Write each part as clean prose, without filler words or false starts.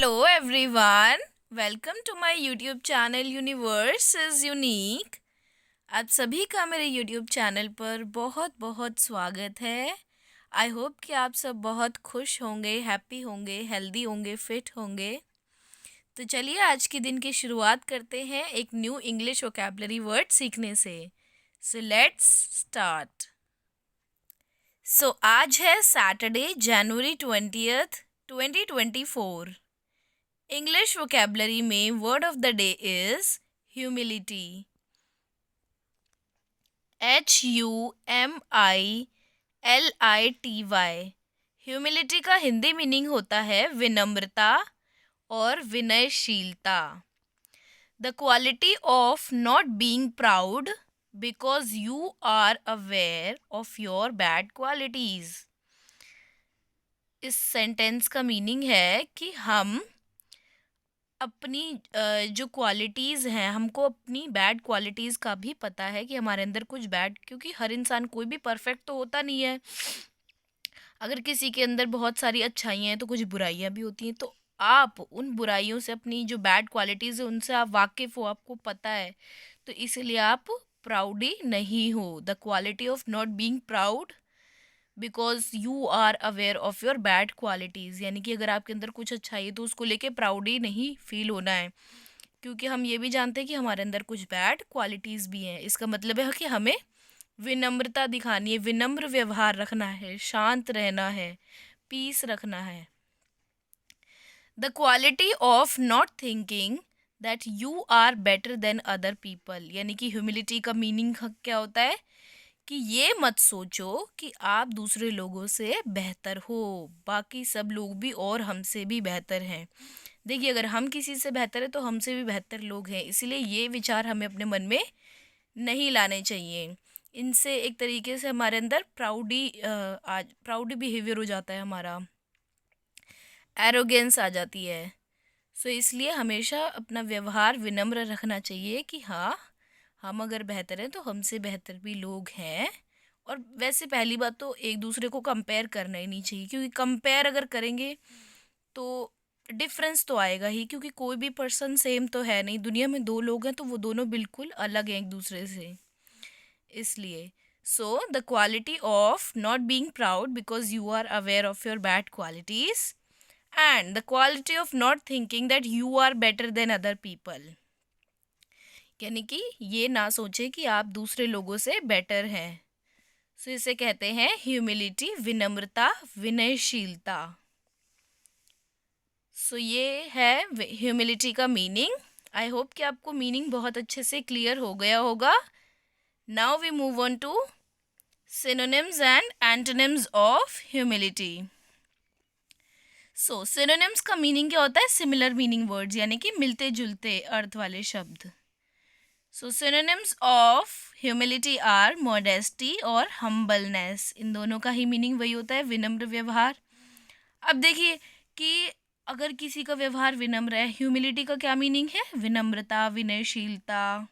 Hello everyone, welcome to my YouTube channel Universe is Unique। आप सभी का मेरे YouTube चैनल पर बहुत बहुत स्वागत है। आई होप कि आप सब बहुत खुश होंगे, हैप्पी होंगे, हेल्दी होंगे, फिट होंगे। तो चलिए आज के दिन की शुरुआत करते हैं एक न्यू इंग्लिश वोकैबुलरी वर्ड सीखने से। So let's start. आज है Saturday January 20th 2024। English vocabulary में word of the day is humility. HUMILITY। Humility का हिंदी मीनिंग होता है विनम्रता और विनयशीलता। The quality of not being proud because you are aware of your bad qualities. इस सेंटेंस का मीनिंग है कि हम अपनी जो क्वालिटीज़ हैं, हमको अपनी बैड क्वालिटीज़ का भी पता है कि हमारे अंदर कुछ बैड, क्योंकि हर इंसान कोई भी परफेक्ट तो होता नहीं है। अगर किसी के अंदर बहुत सारी अच्छाइयाँ हैं तो कुछ बुराइयाँ भी होती हैं। तो आप उन बुराइयों से, अपनी जो बैड क्वालिटीज़ है उनसे आप वाकिफ़ हो, आपको पता है, तो इसलिए आप प्राउडी नहीं हो। The quality of not being proud because you are aware of your bad qualities, यानी कि अगर आपके अंदर कुछ अच्छाई है तो उसको लेके प्राउडी नहीं फील होना है, क्योंकि हम ये भी जानते हैं कि हमारे अंदर कुछ बैड क्वालिटीज़ भी हैं। इसका मतलब है कि हमें विनम्रता दिखानी है, विनम्र व्यवहार रखना है, शांत रहना है, पीस रखना है। The quality of not thinking that you are better than other people, यानी कि ह्यूमिलिटी का मीनिंग क्या होता है कि ये मत सोचो कि आप दूसरे लोगों से बेहतर हो, बाकी सब लोग भी और हमसे भी बेहतर हैं। देखिए, अगर हम किसी से बेहतर है तो हमसे भी बेहतर लोग हैं, इसलिए ये विचार हमें अपने मन में नहीं लाने चाहिए। इनसे एक तरीके से हमारे अंदर प्राउडी बिहेवियर हो जाता है, हमारा एरोगेंस आ जाती है। इसलिए हमेशा अपना व्यवहार विनम्र रखना चाहिए कि हाँ, हम अगर बेहतर हैं तो हमसे बेहतर भी लोग हैं। और वैसे पहली बात तो एक दूसरे को कंपेयर करना ही नहीं चाहिए, क्योंकि कंपेयर अगर करेंगे तो डिफरेंस तो आएगा ही, क्योंकि कोई भी पर्सन सेम तो है नहीं। दुनिया में दो लोग हैं तो वो दोनों बिल्कुल अलग हैं एक दूसरे से। इसलिए the quality of not being proud because you are aware of your bad qualities and the quality of not thinking that you are better than other people, यानी कि ये ना सोचे कि आप दूसरे लोगों से बेटर हैं। इसे कहते हैं ह्यूमिलिटी, विनम्रता, विनयशीलता। ये है ह्यूमिलिटी का मीनिंग। आई होप कि आपको मीनिंग बहुत अच्छे से क्लियर हो गया होगा। Now we move on to synonyms and antonyms of humility. Synonyms का मीनिंग क्या होता है? सिमिलर मीनिंग वर्ड्स, यानी कि मिलते जुलते अर्थ वाले शब्द। Synonyms of humility are modesty और हम्बलनेस। इन दोनों का ही मीनिंग वही होता है, विनम्र व्यवहार। अब देखिए कि अगर किसी का व्यवहार विनम्र है, ह्यूमिलिटी का क्या मीनिंग है? विनम्रता, विनयशीलता,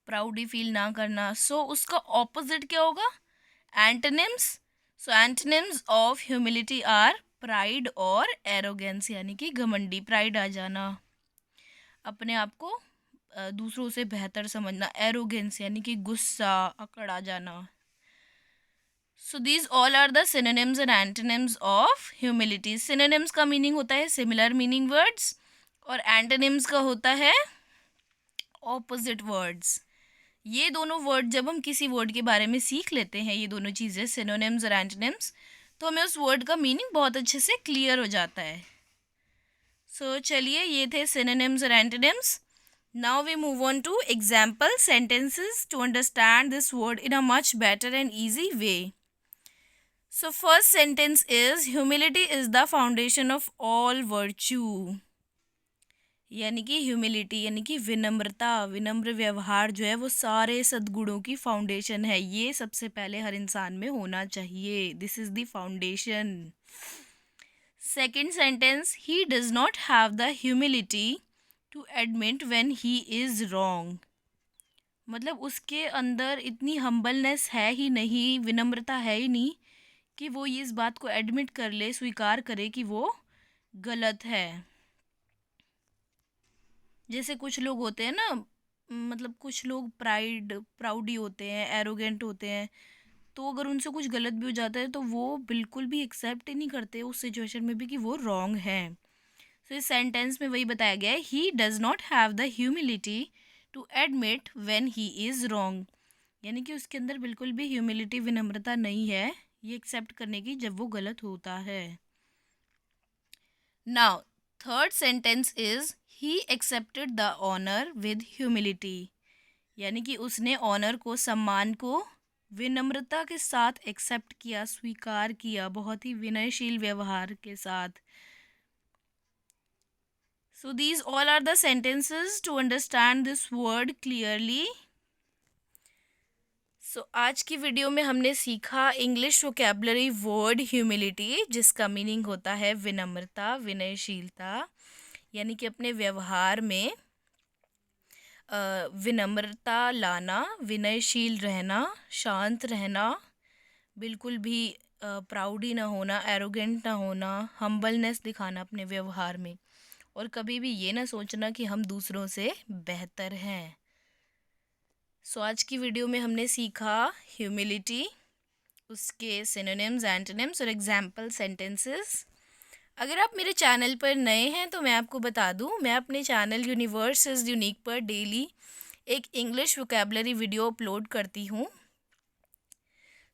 प्राउडी फील ना करना। उसका ऑपोजिट क्या होगा? Antonyms. Antonyms of humility are pride और एरोगेंस, यानी कि घमंडी, प्राइड आ जाना, अपने आप को दूसरों से बेहतर समझना। एरोगेंस यानी कि गुस्सा, अकड़ आ जाना। These all are the synonyms and antonyms of humility. Synonyms का मीनिंग होता है सिमिलर मीनिंग वर्ड्स, और एंटोनिम्स का होता है ऑपोजिट वर्ड्स। ये दोनों वर्ड जब हम किसी वर्ड के बारे में सीख लेते हैं, ये दोनों चीज़ें सिनोनिम्स और एंटोनिम्स, तो हमें उस वर्ड का मीनिंग बहुत अच्छे से क्लियर हो जाता है। चलिए, ये थे सिनोनिम्स और antonyms. Now we move on to example sentences to understand this word in a much better and easy way. First sentence is humility is the foundation of all virtue. यानी कि humility यानी कि विनम्रता, विनम्र व्यवहार जो है वो सारे सद्गुणों की फाउंडेशन है। ये सबसे पहले हर इंसान में होना चाहिए। This is the foundation. Second sentence, he does not have the humility to admit when he is wrong. मतलब उसके अंदर इतनी हम्बलनेस है ही नहीं, विनम्रता है ही नहीं कि वो इस बात को एडमिट कर ले, स्वीकार करे कि वो गलत है। जैसे कुछ लोग होते हैं ना, मतलब कुछ लोग प्राउडी होते हैं, एरोगेंट होते हैं, तो अगर उनसे कुछ गलत भी हो जाता है तो वो बिल्कुल भी एक्सेप्ट ही नहीं करते उस सिचुएशन में भी कि वो रॉन्ग है। सो इस सेंटेंस में वही बताया गया है, he does not have the humility to admit when he is wrong. यानी कि उसके अंदर बिल्कुल भी ह्यूमिलिटी, विनम्रता नहीं है ये एक्सेप्ट करने की जब वो गलत होता है। Now third sentence is he accepted the honour with humility. यानी कि उसने ऑनर को, सम्मान को विनम्रता के साथ एक्सेप्ट किया, स्वीकार किया, बहुत ही विनयशील व्यवहार के साथ। So these all are the sentences to understand this word clearly. So आज की वीडियो में हमने सीखा इंग्लिश वोकैबुलरी वर्ड ह्यूमिलिटी, जिसका मीनिंग होता है विनम्रता, विनयशीलता। यानी कि अपने व्यवहार में विनम्रता लाना, विनयशील रहना, शांत रहना, बिल्कुल भी प्राउडी ना होना, एरोगेंट ना होना, हम्बलनेस दिखाना अपने व्यवहार में, और कभी भी ये ना सोचना कि हम दूसरों से बेहतर हैं। सो आज की वीडियो में हमने सीखा ह्यूमिलिटी, उसके सिनोनिम्स, एंटोनिम्स और एग्जाम्पल सेंटेंसेस। अगर आप मेरे चैनल पर नए हैं तो मैं आपको बता दूं, मैं अपने चैनल यूनिवर्स इज़ यूनिक पर डेली एक इंग्लिश वोकैबुलरी वीडियो अपलोड करती हूँ।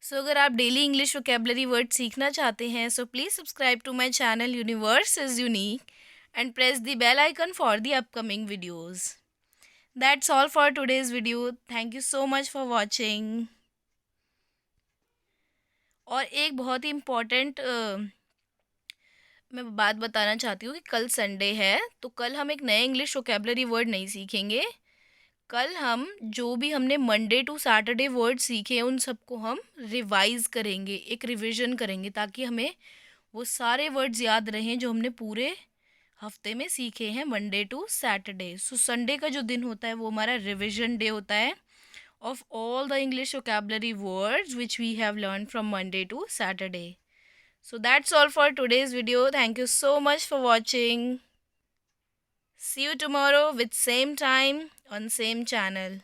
सो अगर आप डेली इंग्लिश वोकैबुलरी वर्ड सीखना चाहते हैं so please subscribe to my channel universe is unique and press the bell icon for the upcoming videos. That's all for today's video. Thank you so much for watching. और एक बहुत ही important मैं बात बताना चाहती हूँ कि कल संडे है, तो कल हम एक नए इंग्लिश वोकैबुलरी वर्ड नहीं सीखेंगे। कल हम जो भी हमने मंडे टू सैटरडे वर्ड सीखे हैं उन सबको हम रिवाइज करेंगे, एक रिवीजन करेंगे, ताकि हमें वो सारे वर्ड्स याद रहें जो हमने पूरे हफ्ते में सीखे हैं Monday to Saturday. So Sunday का जो दिन होता है वो हमारा रिविजन डे होता है of all the English vocabulary words which we have learned from Monday to Saturday. So that's all for today's video. Thank you so much for watching. See you tomorrow with same time on same channel.